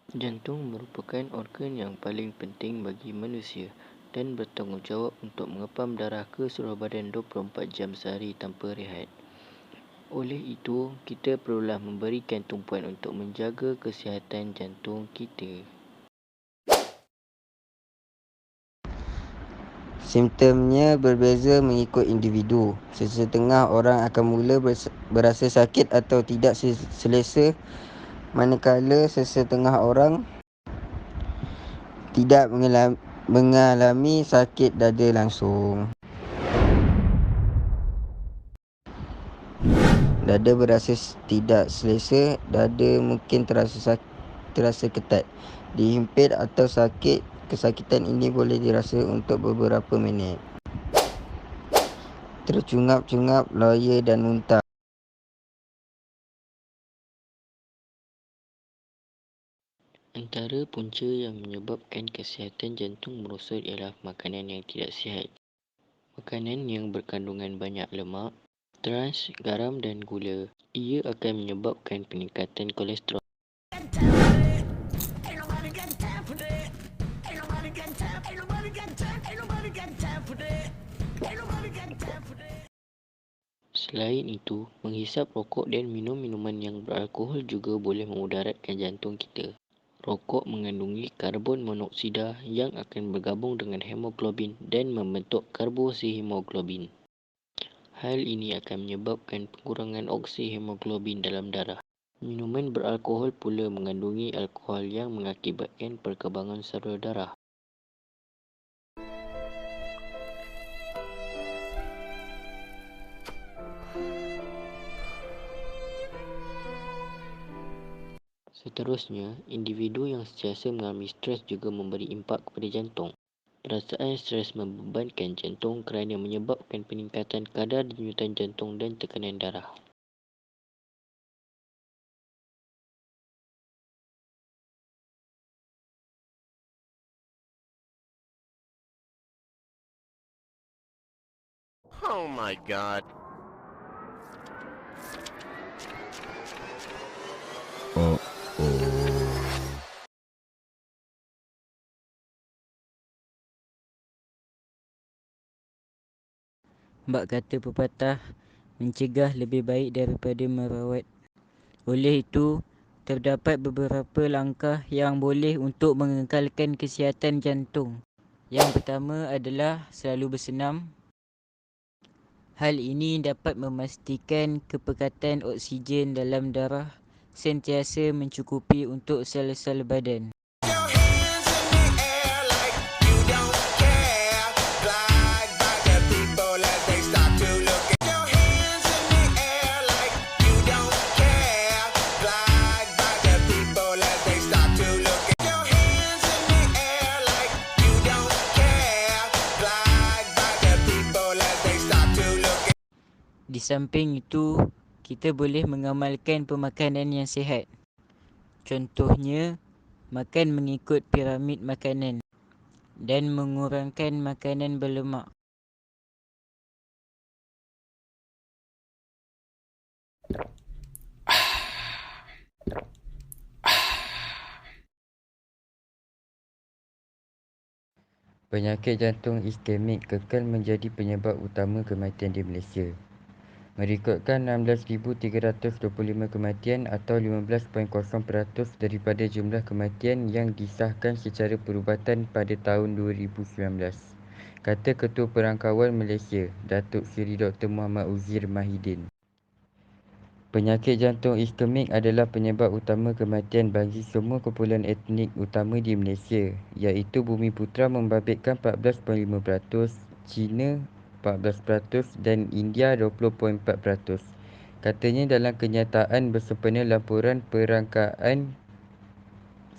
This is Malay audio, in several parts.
Jantung merupakan organ yang paling penting bagi manusia dan bertanggungjawab untuk mengepam darah ke seluruh badan 24 jam sehari tanpa rehat. Oleh itu, kita perlulah memberikan tumpuan untuk menjaga kesihatan jantung kita. Simptomnya berbeza mengikut individu. Sesetengah orang akan mula berasa sakit atau tidak selesa, manakala sesetengah orang tidak mengalami sakit dada langsung. Dada berasa tidak selesa, dada mungkin terasa ketat, dihimpit atau sakit. Kesakitan ini boleh dirasa untuk beberapa minit. Tercungap-cungap, loya dan muntah. Antara punca yang menyebabkan kesihatan jantung merosot ialah makanan yang tidak sihat. Makanan yang berkandungan banyak lemak, trans, garam dan gula. Ia akan menyebabkan peningkatan kolesterol. Selain itu, menghisap rokok dan minum minuman yang beralkohol juga boleh memudaratkan jantung kita. Rokok mengandungi karbon monoksida yang akan bergabung dengan hemoglobin dan membentuk karboksihemoglobin. Hal ini akan menyebabkan pengurangan oksihemoglobin dalam darah. Minuman beralkohol pula mengandungi alkohol yang mengakibatkan perkembangan salur darah. Seterusnya, individu yang sentiasa mengalami stres juga memberi impak kepada jantung. Perasaan stres membebankan jantung kerana menyebabkan peningkatan kadar denyutan jantung dan tekanan darah. Oh my god. Bak kata pepatah, mencegah lebih baik daripada merawat. Oleh itu, terdapat beberapa langkah yang boleh untuk mengekalkan kesihatan jantung. Yang pertama adalah selalu bersenam. Hal ini dapat memastikan kepekatan oksigen dalam darah sentiasa mencukupi untuk sel-sel badan. Di samping itu, kita boleh mengamalkan pemakanan yang sihat. Contohnya, makan mengikut piramid makanan dan mengurangkan makanan berlemak. Penyakit jantung iskemik kekal menjadi penyebab utama kematian di Malaysia. Merekodkan 16,325 kematian atau 15.0% daripada jumlah kematian yang disahkan secara perubatan pada tahun 2019, kata Ketua Perangkawan Malaysia, Datuk Seri Dr. Muhammad Uzir Mahidin. Penyakit jantung iskemik adalah penyebab utama kematian bagi semua kumpulan etnik utama di Malaysia, iaitu Bumiputera membabitkan 14.5%, Cina 14% dan India 20.4%. Katanya dalam kenyataan bersempena laporan perangkaan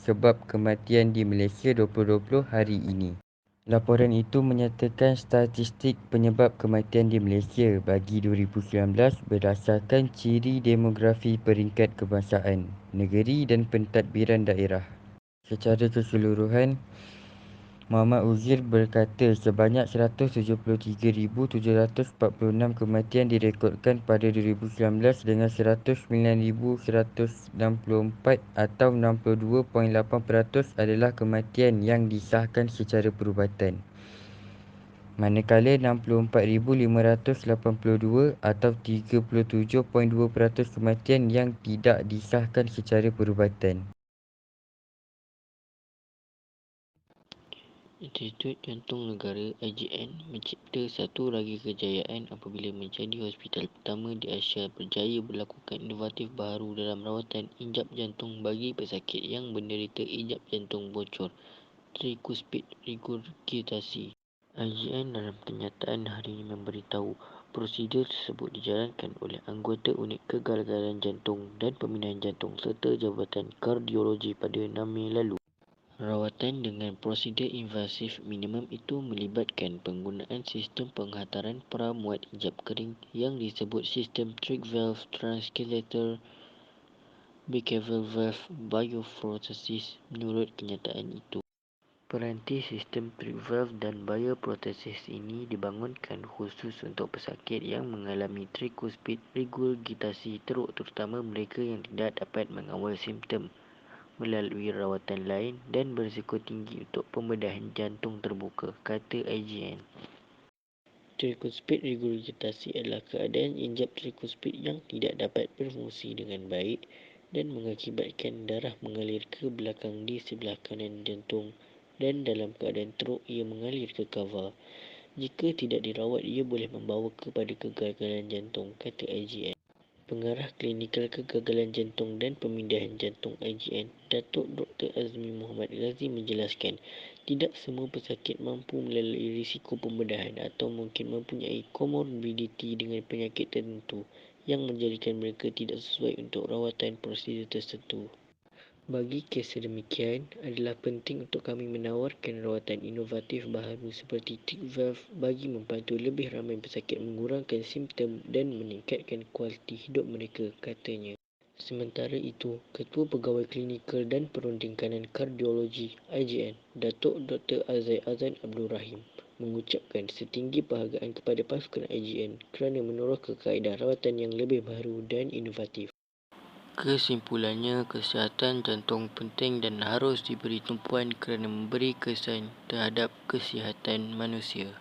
sebab kematian di Malaysia 2020 hari ini. Laporan itu menyatakan statistik penyebab kematian di Malaysia bagi 2019 berdasarkan ciri demografi peringkat kebangsaan, negeri dan pentadbiran daerah. Secara keseluruhan, Muhammad Uzir berkata sebanyak 173,746 kematian direkodkan pada 2019 dengan 109,164 atau 62.8% adalah kematian yang disahkan secara perubatan. Manakala 64,582 atau 37.2% kematian yang tidak disahkan secara perubatan. Institut Jantung Negara (IJN) mencipta satu lagi kejayaan apabila menjadi hospital pertama di Asia berjaya melakukan inovatif baharu dalam rawatan injap jantung bagi pesakit yang menderita injap jantung bocor tricuspid regurgitasi. IJN dalam kenyataan hari ini memberitahu prosedur tersebut dijalankan oleh anggota unit kegagalan jantung dan pemindahan jantung serta Jabatan Kardiologi pada 6 Mei lalu. Rawatan dengan prosedur invasif minimum itu melibatkan penggunaan sistem penghantaran pramuat injap kering yang disebut sistem trach valve transcatheter bicaval valve bioprosthesis. Menurut kenyataan itu, peranti sistem trach valve dan bioprosthesis ini dibangunkan khusus untuk pesakit yang mengalami tricuspid regurgitasi teruk, terutama mereka yang tidak dapat mengawal simptom melalui rawatan lain dan berisiko tinggi untuk pembedahan jantung terbuka, kata IJN. Tricuspid regurgitasi adalah keadaan injap tricuspid yang tidak dapat berfungsi dengan baik dan mengakibatkan darah mengalir ke belakang di sebelah kanan jantung dan dalam keadaan teruk ia mengalir ke kava. Jika tidak dirawat, ia boleh membawa kepada kegagalan jantung, kata IJN. Pengarah Klinikal Kegagalan Jantung dan Pemindahan Jantung IJN, Datuk Dr. Azmi Muhammad Ghazi menjelaskan, tidak semua pesakit mampu melalui risiko pembedahan atau mungkin mempunyai komorbiditi dengan penyakit tertentu yang menjadikan mereka tidak sesuai untuk rawatan prosedur tertentu. Bagi kes sedemikian, adalah penting untuk kami menawarkan rawatan inovatif baharu seperti trach valve bagi membantu lebih ramai pesakit mengurangkan simptom dan meningkatkan kualiti hidup mereka, katanya. Sementara itu, Ketua Pegawai Klinikal dan Perunding Kanan Kardiologi IJN, Datuk Dr. Azai Azan Abdul Rahim, mengucapkan setinggi penghargaan kepada pasukan IJN kerana meneruskan kaedah rawatan yang lebih baru dan inovatif. Kesimpulannya, kesihatan jantung penting dan harus diberi tumpuan kerana memberi kesan terhadap kesihatan manusia.